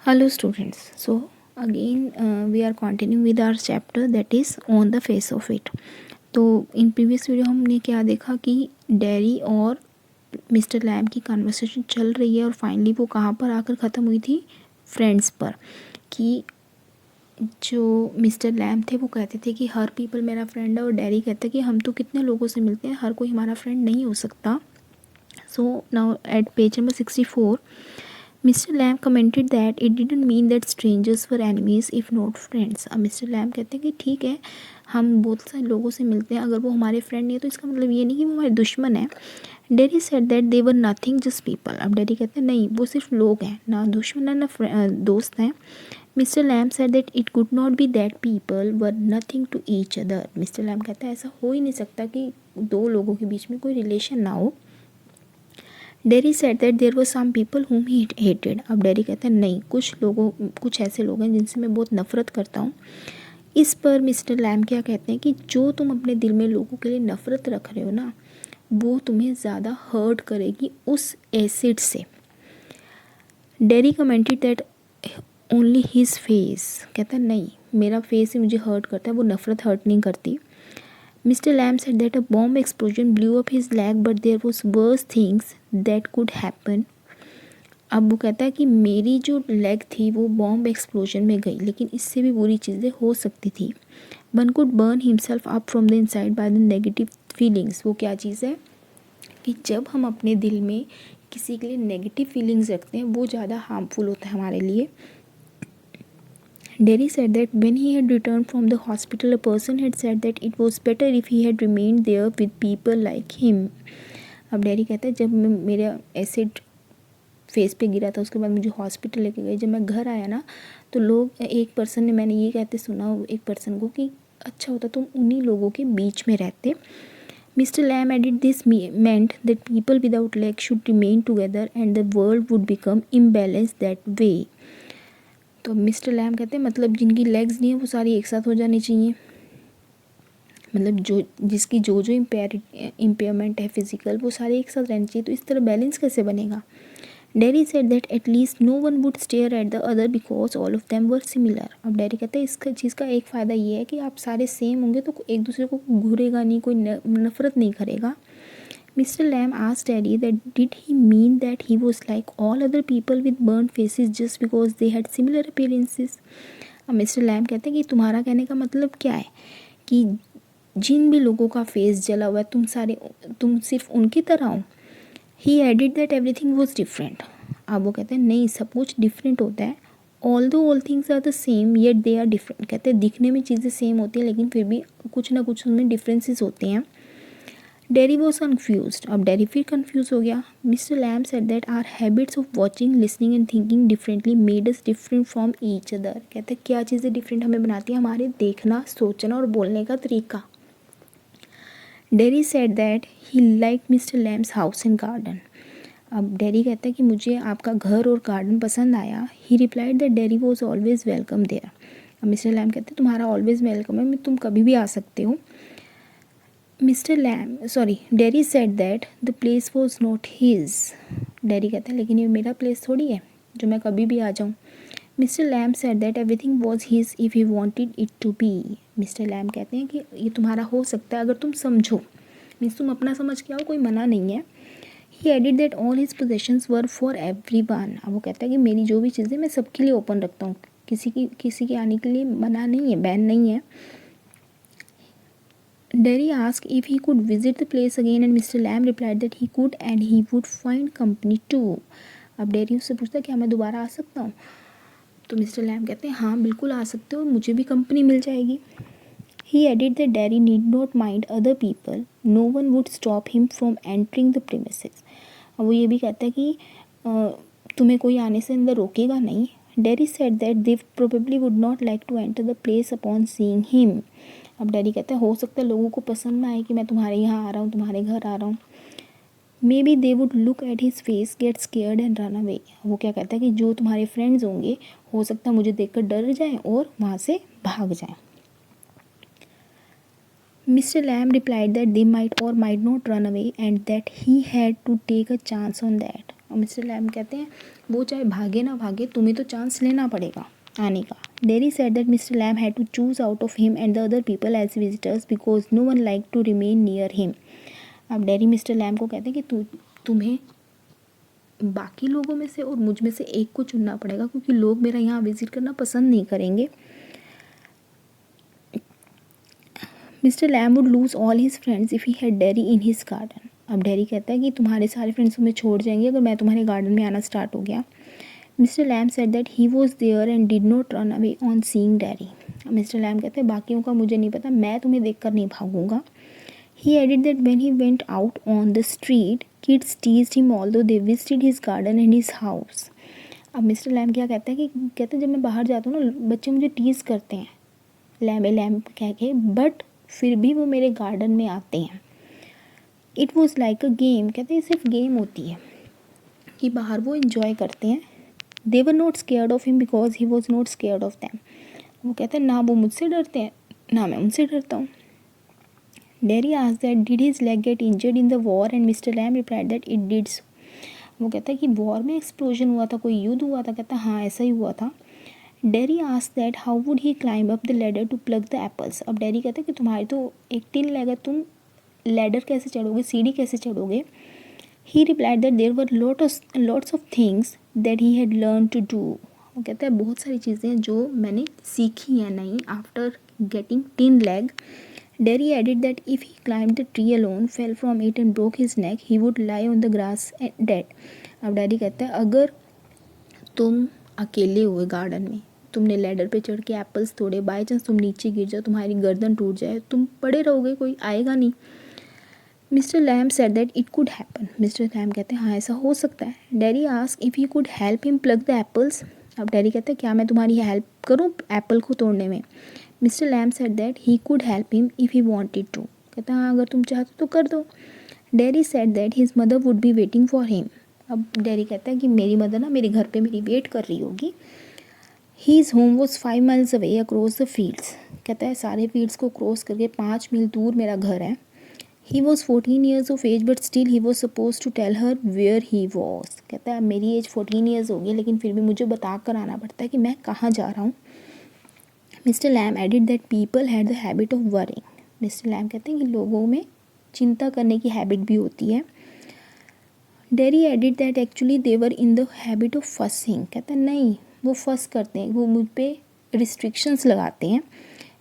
Hello students. So again we are continuing with our chapter that is on the face of it. तो in previous video हमने क्या देखा कि dairy और Mister lamb की conversation चल रही है और फाइनली वो कहाँ पर आकर ख़त्म हुई थी, फ्रेंड्स पर। कि जो मिस्टर लैम थे वो कहते थे कि हर पीपल मेरा फ्रेंड है, और डेरी कहता है कि हम तो कितने लोगों से मिलते हैं, हर कोई हमारा फ्रेंड नहीं हो सकता। So now at page number 64 Mr Lamb commented that it didn't mean that strangers were enemies if not friends. अब मिस्टर लैम कहते हैं कि ठीक है, हम बहुत सारे लोगों से मिलते हैं, अगर वो हमारे फ्रेंड नहीं है तो इसका मतलब ये नहीं कि वो हमारे दुश्मन है। Dairy said that they were nothing just people. अब डेरी कहते हैं नहीं, वो सिर्फ लोग हैं, ना दुश्मन है ना दोस्त हैं। Mr Lamb said that it could not be that people were nothing to each other. Mr Lamb कहता है ऐसा हो ही नहीं सकता कि दो लोगों के बीच में कोई रिलेशन ना हो। Derry said that there were some people whom he hated. अब डेरी कहते हैं नहीं, कुछ ऐसे लोग हैं जिनसे मैं बहुत नफ़रत करता हूँ। इस पर मिस्टर लैम क्या कहते हैं कि जो तुम अपने दिल में लोगों के लिए नफ़रत रख रहे हो ना, वो तुम्हें ज़्यादा हर्ट करेगी उस एसिड से। Dairy commented that only his face. कहता है नहीं, मेरा फेस ही मुझे हर्ट करता है, वो नफ़रत हर्ट नहीं करती। Mr. Lamb said that a bomb explosion blew up his leg, but there was worse things that could happen. अब वो कहता है कि मेरी जो लेग थी वो बॉम्ब एक्सप्लोजन में गई, लेकिन इससे भी बुरी चीज़ें हो सकती थी। One could burn himself up from the inside by the negative feelings. वो क्या चीज़ है कि जब हम अपने दिल में किसी के लिए नेगेटिव फीलिंग्स रखते हैं वो ज़्यादा हार्मफुल होता है हमारे लिए। Derry said that when he had returned from the hospital, a person had said that it was better if he had remained there with people like him. अब डेरी कहता है जब मेरा एसिड फेस पे गिरा था उसके बाद मुझे हॉस्पिटल लेके गए, जब मैं घर आया ना तो एक पर्सन ने, मैंने ये कहते सुना एक पर्सन को कि अच्छा होता तुम उन्हीं लोगों के बीच में रहते। Mr Lamb added this meant that people without leg should remain together and the world would become imbalance that way. तो मिस्टर लैम कहते हैं मतलब जिनकी लेग्स नहीं है वो सारी एक साथ हो जानी चाहिए, मतलब जिसकी जो इम्पेयरमेंट है फिजिकल वो सारे एक साथ रहनी चाहिए, तो इस तरह बैलेंस कैसे बनेगा। Derry said that at least no one would stare at the other because all of them were similar. अब डेरी कहते हैं इसका चीज़ का एक फ़ायदा ये है कि आप सारे सेम होंगे तो एक दूसरे को घूरेगा नहीं, कोई नफरत नहीं करेगा। Mr. Lamb asked Daddy that did he mean that he was like all other people with burnt faces just because they had similar appearances? अब मिस्टर लैम कहते हैं कि तुम्हारा कहने का मतलब क्या है कि जिन भी लोगों का फेस जला हुआ है तुम सिर्फ उनकी तरह हो। He added that everything was different. अब वो कहते हैं नहीं, सब कुछ डिफरेंट होता है। All things are the same yet they are different. कहते हैं दिखने में चीज़ें सेम होती हैं लेकिन फिर भी कुछ ना कुछ उनमें डिफरेंसेस होते हैं। Derry was confuse. अब डेरी फिर कन्फ्यूज हो गया। Mr Lamb said that our habits of watching, listening and thinking differently made us different from each other. कहते हैं क्या चीज़ें डिफरेंट हमें बनाती है, हमारे देखना, सोचना और बोलने का तरीका। Derry said that he like Mr Lamb's house and garden. अब डेरी कहता है कि मुझे आपका घर और गार्डन पसंद आया। He replied that Derry was always welcome there. अब मिस्टर लैम कहते हैं तुम्हारा ऑलवेज वेलकम है, तुम कभी भी आ सकते हो। Derry said that the place was not his. Derry कहते हैं लेकिन ये मेरा प्लेस थोड़ी है जो मैं कभी भी आ जाऊँ। Mr Lamb said that everything was his if he wanted it to be. Mr Lamb कहते हैं कि ये तुम्हारा हो सकता है अगर तुम समझो, मीन्स तुम अपना समझ के आओ, कोई मना नहीं है। He added that all his possessions were for every one. अब वो कहता है कि मेरी जो भी चीज़ें मैं सबके लिए ओपन रखता हूँ, किसी के आने के लिए मना नहीं है, बैन नहीं है। Derry asked if he could visit the place again and Mr. Lamb replied that he could and he would find company too. अब डेरी उससे पूछता है क्या मैं दोबारा आ सकता हूँ, तो मिस्टर लैम कहते हैं हाँ बिल्कुल आ सकते हो, मुझे भी कंपनी मिल जाएगी। He added that Derry need not mind other people, no one would stop him from entering the premises. अब वो ये भी कहता है कि तुम्हें कोई आने से अंदर रोकेगा नहीं। Derry said that they probably would not like to enter the place upon seeing him. अब डैडी कहते हैं हो सकता है लोगों को पसंद ना आए कि मैं तुम्हारे यहाँ आ रहा हूँ, तुम्हारे घर आ रहा हूँ। May be they would look at his face, get scared and run away. वो क्या कहता है कि जो तुम्हारे फ्रेंड्स होंगे हो सकता है मुझे देखकर डर जाएं और वहाँ से भाग जाएं। Mister Lamb replied that they might or might not run away and that he had to take a chance on that. और मिस्टर लैम कहते हैं वो चाहे भागे ना भागे तुम्हें तो चांस लेना पड़ेगा आने का. Derry said that Mr. Lamb had to choose out of him and the other people as visitors because no one liked to remain near him. अब डेरी मिस्टर लैम को कहते हैं कि तुम्हें बाकी लोगों में से और मुझ में से एक को चुनना पड़ेगा क्योंकि लोग मेरा यहाँ विजिट करना पसंद नहीं करेंगे. Mr Lamb would lose all his friends if he had Derry in his garden. अब डेरी कहता है कि तुम्हारे सारे फ्रेंड्स तुम्हें छोड़ जाएंगे अगर मैं तुम्हारे गार्डन में आना स्टार्ट हो गया. Mr Lamb said that he was there and did not run away on seeing Derry. Mr Lamb कहते हैं बाकियों का मुझे नहीं पता, मैं तुम्हें देख कर नहीं भागूंगा. He added that when he went out on the street, kids teased him although they visited his garden and his house. अब मिस्टर लैम क्या कहते हैं कि कहते हैं जब मैं बाहर जाता हूँ ना बच्चे मुझे टीज़ करते हैं लैम कह के, बट फिर भी वो मेरे गार्डन में आते हैं. It was like a game. कहते हैं सिर्फ गेम होती है कि बाहर वो इन्जॉय करते हैं. They were not scared of him because he was not scared of them. वो कहते हैं ना वो मुझसे डरते हैं ना मैं उनसे डरता हूँ. Derry asked that did his leg get injured in the war and Mr. Lamb replied that it did so. वो कहता है कि वॉर में एक्सप्लोजन हुआ था, कोई युद्ध हुआ था. कहता है हाँ ऐसा ही हुआ था. Derry asked that how would he climb up the ladder to pluck the apples. अब डेरी कहता है कि तुम्हारी तो एक टिन लेग है, तुम लैडर कैसे चढ़ोगे, सीढ़ी कैसे चढ़ोगे. He replied that there were lots of things that he had learned to do. वो कहता है बहुत सारी चीज़ें जो मैंने सीखी हैं नहीं after getting tin leg. Derry added that if he climbed the tree alone, fell from it and broke his neck, he would lie on the grass dead. अब डेरी कहता है अगर तुम अकेले हुए गार्डन में, तुमने लैडर पे चढ़ के एप्पल्स तोड़े, बाय चांस तुम नीचे गिर जाओ, तुम्हारी गर्दन टूट जाए, तुम पड़े रहोगे, कोई आएगा नहीं. Mr Lamb said that it could happen. Mr Lamb कहते हैं हाँ ऐसा हो सकता है. Derry ask if he could help him pluck the apples. अब डेरी कहते हैं क्या मैं तुम्हारी हेल्प करूँ एप्पल को तोड़ने में. Mr Lamb said that he could help him if he wanted to. कहता हाँ अगर तुम चाहते तो कर दो. Derry said that his mother would be waiting for him. अब डेरी कहता है कि मेरी मदर ना मेरे घर पे मेरी वेट कर रही होगी. His home was 5 miles away across the fields. कहता है सारे फील्ड्स को क्रॉस करके 5 मील दूर मेरा घर है. He was 14 years of age but still he was suppose to tell her where he was. कहता है मेरी एज 14 years हो गई लेकिन फिर भी मुझे बता कर आना पड़ता है कि मैं कहाँ जा रहा हूँ. Mr Lamb added that people had the habit of worrying. Mr Lamb कहते हैं कि लोगों में चिंता करने की हैबिट भी होती है. Dairy added that actually they were in the habit of fussing. कहता है नहीं वो फस करते हैं, वो मुझ पे रिस्ट्रिक्शंस लगाते हैं.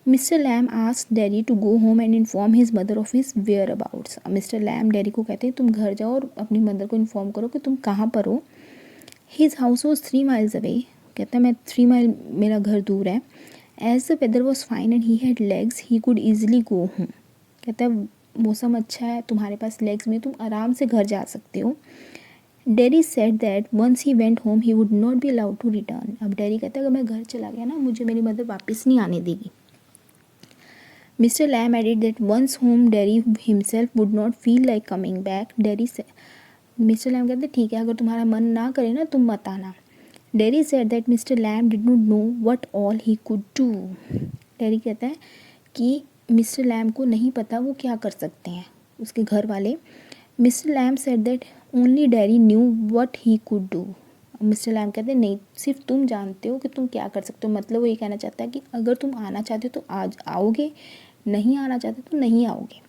Mr Lamb asked Derry to go home and inform his mother of his whereabouts. Mr Lamb Derry को कहते हैं तुम घर जाओ और अपनी मदर को इन्फॉर्म करो कि तुम कहाँ पर हो. His house was 3 miles away. कहता है मैं 3 mile मेरा घर दूर है. As the weather was fine and he had legs, he could easily go home. कहता है मौसम अच्छा है, तुम्हारे पास लेग्स में, तुम आराम से घर जा सकते हो. Dairy said that once he went home, he would not be allowed to return. अब डेरी कहता है अगर मैं घर चला गया ना मुझे मेरी मदर वापस नहीं आने देगी. Mr. Lamb added that once home, Derry himself would not feel like coming back. Derry said, Mr Lamb कहते ठीक है अगर तुम्हारा मन ना करे ना तुम मत आना. Dairy said that Mr. Lamb did not know what all he could do. Dairy कहता है कि मिस्टर लैम को नहीं पता वो क्या कर सकते हैं उसके घर वाले. Mr Lamb said that only Derry knew what he could do. Mr Lamb कहते हैं नहीं सिर्फ तुम जानते हो कि तुम क्या कर सकते हो. मतलब वो ये कहना चाहता है कि अगर तुम आना चाहते हो तो आज आओगे, नहीं आना चाहते तो नहीं आओगे.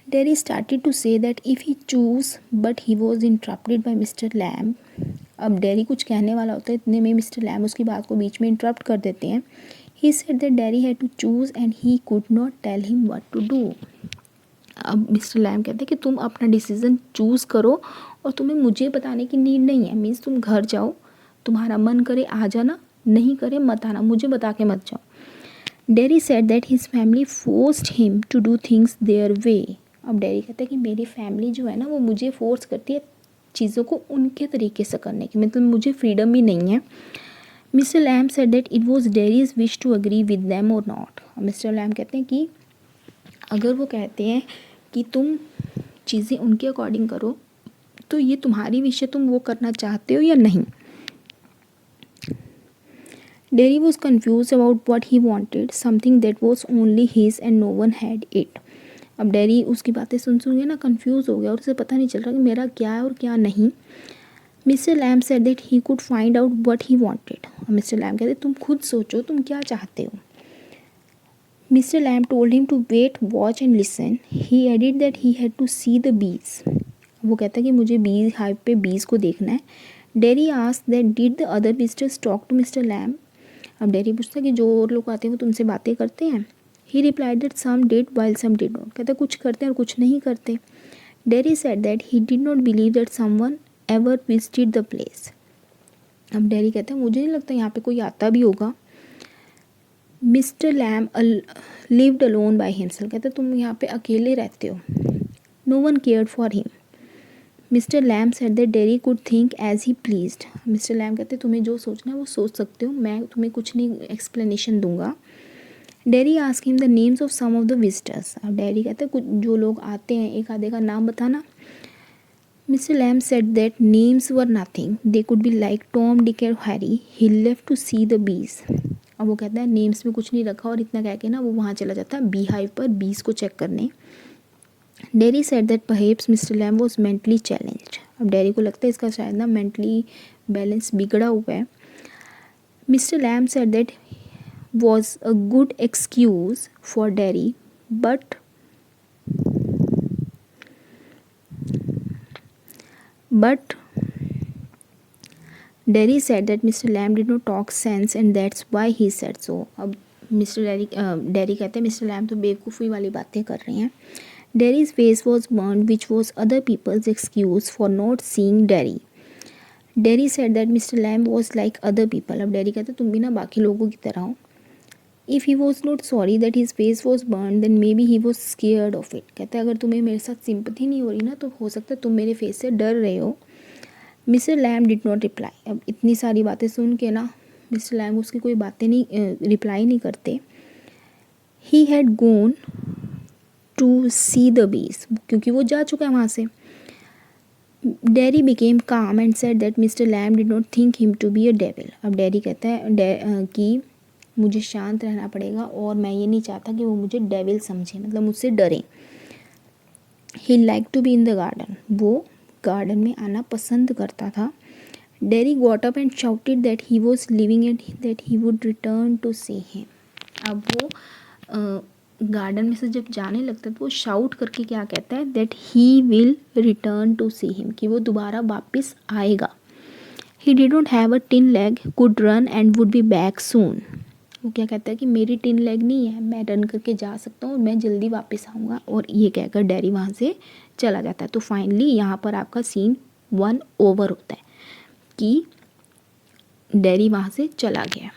Derry started to say that if he chose, but he was interrupted by Mr. Lamb. अब डेरी कुछ कहने वाला होता है इतने में मिस्टर लैम उसकी बात को बीच में इंटरप्ट कर देते हैं. He said that Derry had to choose and he could not tell him what to do. अब मिस्टर लैम कहते हैं कि तुम अपना डिसीज़न चूज़ करो और तुम्हें मुझे बताने की नीड नहीं है. मीन्स तुम घर जाओ, तुम्हारा मन करे आ जाना, नहीं करे मत आना, मुझे बता के मत जाओ. Derry said that his family forced him to do things their way. अब डेरी कहते हैं कि मेरी फैमिली जो है ना वो मुझे फोर्स करती है चीज़ों को उनके तरीके से करने की, मतलब मुझे फ्रीडम भी नहीं है. Mr Lamb said that it was Derry's wish to agree with them or not. Mr Lamb कहते हैं कि अगर वो कहते हैं कि तुम चीज़ें उनके अकॉर्डिंग करो तो ये तुम्हारी विश है, तुम वो करना चाहते हो या नहीं. Derry was confuse about what he wanted, something that was only his and no one had it. अब डेरी उसकी बातें सुन के ना कंफ्यूज हो गया और उसे पता नहीं चल रहा कि मेरा क्या है और क्या नहीं। Mr Lamb said that he could find out what he wanted. Mr Lamb कहते तुम खुद सोचो तुम क्या चाहते हो। Mr Lamb told him to wait watch and listen. He added that he had to see the bees. वो कहता है कि मुझे बीज हाइव पे बीज को देखना है। Derry asked that did the other visitors talk to Mr Lamb. अब डेरी पूछता है कि जो और लोग आते हैं वो तुमसे बातें करते हैं। He replied that some did while some did not. कहता है कुछ करते हैं और कुछ नहीं करते। Derry said that he did not believe that someone ever visited the place. अब डेरी कहते हैं मुझे नहीं लगता यहाँ पे कोई आता भी होगा। Mr Lamb lived alone by himself. कहते तुम यहाँ पे अकेले रहते हो। No one cared for him. Mr Lamb said that Derry could think as he pleased. Mr Lamb कहते तुम्हें जो सोचना है वो सोच सकते हो, मैं तुम्हें कुछ नहीं एक्सप्लेनेशन दूंगा। Derry ask him the names of some of the visitors. अब डेरी कहते कुछ जो लोग आते हैं एक आधे का नाम बताना। Mister Lamb said that names were nothing, they could be like Tom, Dick और Harry. He left to see the bees. अब वो कहता है नेम्स में कुछ नहीं रखा और इतना कह के ना वो वहाँ चला जाता है बी हाइव पर बीज को चेक करने। Derry said that perhaps Mr Lamb was mentally challenged. अब डेरी को लगता है इसका शायद ना मेंटली बैलेंस बिगड़ा हुआ है। Mr Lamb said that was a good excuse for Derry but Derry said that Mr. Lamb did not talk sense and that's why he said so. अब मिस्टर डेरी कहते हैं मिस्टर लैम तो बेवकूफ़ी वाली बातें कर रहे हैं। Derry's face was burned, which was other people's excuse for not seeing Derry. Derry said that Mr. Lamb was like other people. अब डेरी कहते तुम भी ना बाकी लोगों की तरह हो। If he was not sorry that his face was burned, then maybe he was scared of it. कहते हैं अगर तुम्हें मेरे साथ सिंपथी नहीं हो रही ना तो हो सकता है तुम मेरे फेस से डर रहे हो। Mr Lamb did not reply. अब इतनी सारी बातें सुन के ना मिस्टर लैम उसकी कोई बातें नहीं रिप्लाई नहीं करते। He had gone to see the bees, क्योंकि वो जा चुका है वहाँ से। Derry became calm and said that Mr Lamb did not think him to be a devil. अब डेरी कहता है कि मुझे शांत रहना पड़ेगा और मैं ये नहीं चाहता कि वो मुझे डेविल समझे, मतलब मुझसे डरे। He like to be in the garden. वो गार्डन में आना पसंद करता था। Derry got up and shouted that he was living and that he would return to see him. अब वो गार्डन में से जब जाने लगता है तो वो शाउट करके क्या कहता है that he will return to see him, कि वो दोबारा वापस आएगा। He did not have a tin leg, could run and would be back soon. वो क्या कहता है कि मेरी टिन लेग नहीं है, मैं रन करके जा सकता हूँ और मैं जल्दी वापस आऊँगा, और ये कहकर डेरी वहाँ से चला जाता है। तो फाइनली यहाँ पर आपका सीन 1 ओवर होता है कि डेरी वहाँ से चला गया।